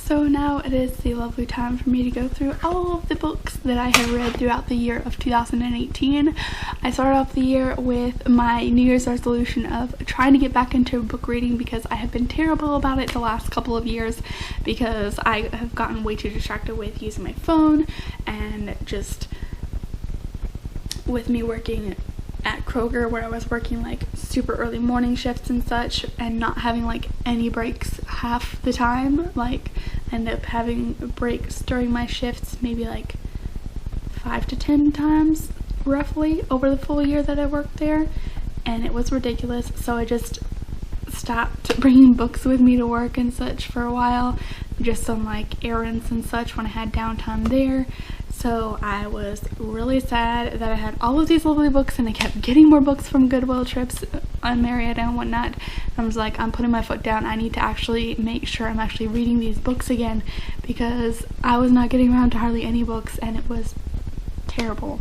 So now it is the lovely time for me to go through all of the books that I have read throughout the year of 2018. I started off the year with my New Year's resolution of trying to get back into book reading because I have been terrible about it the last couple of years because I have gotten way too distracted with using my phone and just with me working at Kroger where I was working like super early morning shifts and such and not having like any breaks half the time. Like I ended up having breaks during my shifts maybe like 5 to 10 times roughly over the full year that I worked there, and it was ridiculous. So I just stopped bringing books with me to work and such for a while, just on like errands and such when I had downtime there. So I was really sad that I had all of these lovely books and I kept getting more books from Goodwill trips on Marietta and whatnot. I was like, I'm putting my foot down. I need to actually make sure I'm actually reading these books again because I was not getting around to hardly any books and it was terrible.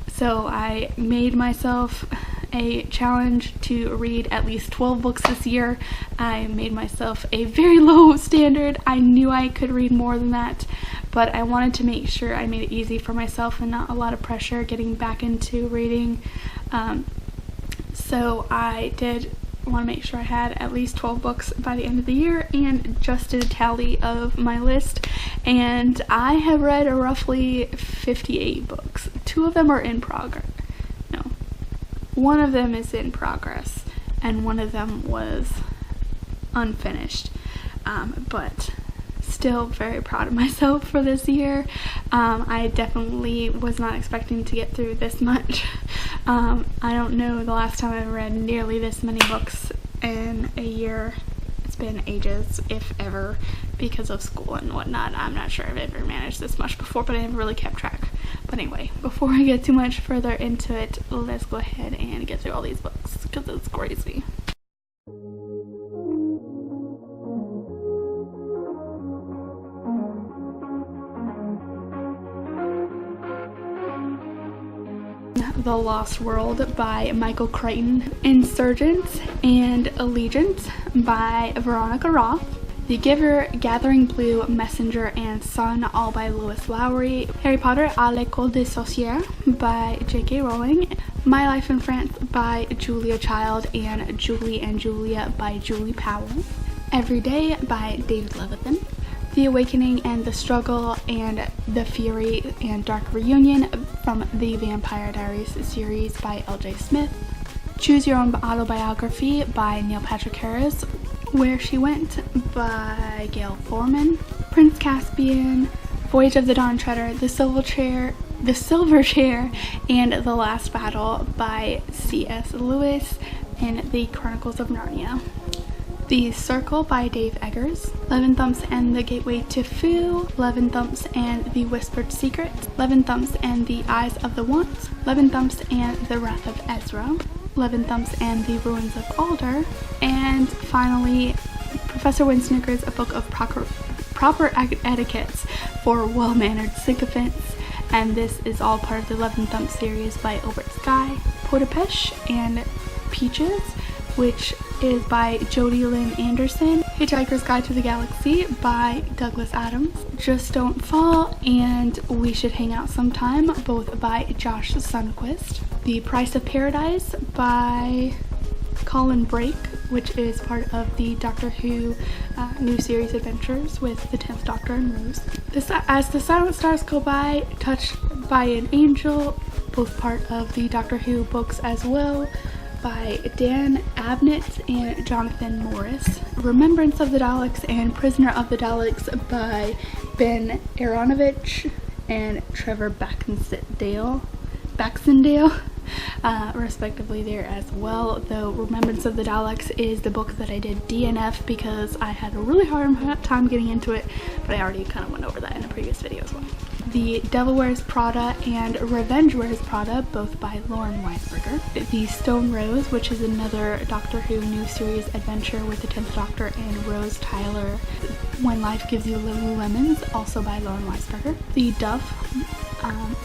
So I made myself a challenge to read at least 12 books this year. I made myself a very low standard. I knew I could read more than that, but I wanted to make sure I made it easy for myself and not a lot of pressure getting back into reading. So I did want to make sure I had at least 12 books by the end of the year and just did a tally of my list, and I have read roughly 58 books. 2 of them are in progress. No, one of them is in progress and one of them was unfinished, but still very proud of myself for this year. I definitely was not expecting to get through this much. I don't know the last time I read nearly this many books in a year. It's been ages, if ever, because of school and whatnot. I'm not sure I've ever managed this much before, but I never really kept track. But anyway, before I get too much further into it, let's go ahead and get through all these books because it's crazy. The Lost World by Michael Crichton, Insurgents and Allegiance by Veronica Roth, The Giver, Gathering Blue, Messenger, and Son, all by Lois Lowry, Harry Potter à l'École des Sorcières by J.K. Rowling, My Life in France by Julia Child, and Julie and Julia by Julie Powell, Every Day by David Levithan, The Awakening and the Struggle and the Fury and Dark Reunion from the Vampire Diaries series by L.J. Smith, Choose Your Own Autobiography by Neil Patrick Harris, Where She Went by Gail Foreman, Prince Caspian, Voyage of the Dawn Treader, The Silver Chair, and The Last Battle by C.S. Lewis, and The Chronicles of Narnia. The Circle by Dave Eggers, 11 Thumps and the Gateway to Fu, 11 Thumps and the Whispered Secret, 11 Thumps and the Eyes of the Once, 11 Thumps and the Wrath of Ezra, 11 Thumps and the Ruins of Alder, and finally Professor Winsnooker's A Book of Proper Etiquettes for Well-Mannered Sycophants, and this is all part of the 11 Thumps series by Obert Sky, Portapesh, and Peaches, which is by Jodi Lynn Anderson, Hitchhiker's Guide to the Galaxy by Douglas Adams, Just Don't Fall, and We Should Hang Out Sometime, both by Josh Sundquist, The Price of Paradise by Colin Brake, which is part of the Doctor Who new series adventures with the 10th Doctor and Rose, As the Silent Stars Go By, Touched by an Angel, both part of the Doctor Who books as well, by Dan Abnett and Jonathan Morris, Remembrance of the Daleks and Prisoner of the Daleks by Ben Aronovich and Trevor Baxendale, respectively there as well, though Remembrance of the Daleks is the book that I did DNF because I had a really hard time getting into it, but I already kind of went over that in a previous video as well. The Devil Wears Prada and Revenge Wears Prada, both by Lauren Weisberger. The Stone Rose, which is another Doctor Who new series adventure with the 10th Doctor and Rose Tyler, When Life Gives You Lululemons, also by Lauren Weisberger. The Duff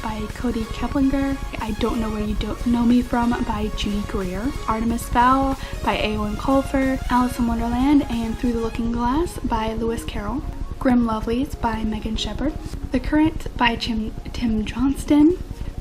by Cody Keplinger, I Don't Know Where You Don't Know Me From by Judy Greer, Artemis Fowl by Eowyn Colfer, Alice in Wonderland and Through the Looking Glass by Lewis Carroll, Grim Lovelies by Megan Shepard, The Current by Tim Johnston,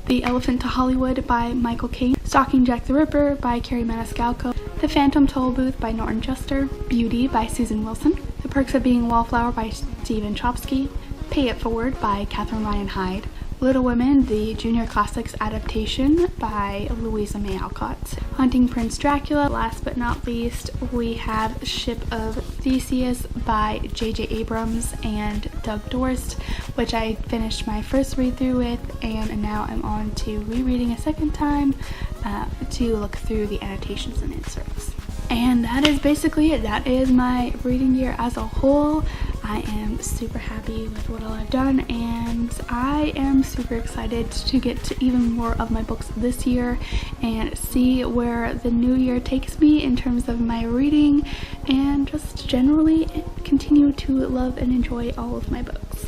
The Elephant to Hollywood by Michael Caine, Stalking Jack the Ripper by Carrie Maniscalco, The Phantom Toll Booth by Norton Juster, Beauty by Susan Wilson, The Perks of Being a Wallflower by Stephen Chbosky, Pay It Forward by Catherine Ryan Hyde, Little Women, the Junior Classics adaptation by Louisa May Alcott, Hunting Prince Dracula. Last but not least, we have Ship of Theseus by J.J. Abrams and Doug Dorst, which I finished my first read through with, and now I'm on to rereading a second time to look through the annotations and inserts. And that is basically it. That is my reading year as a whole. I am super happy with what all I've done, and I am super excited to get to even more of my books this year and see where the new year takes me in terms of my reading, and just generally continue to love and enjoy all of my books.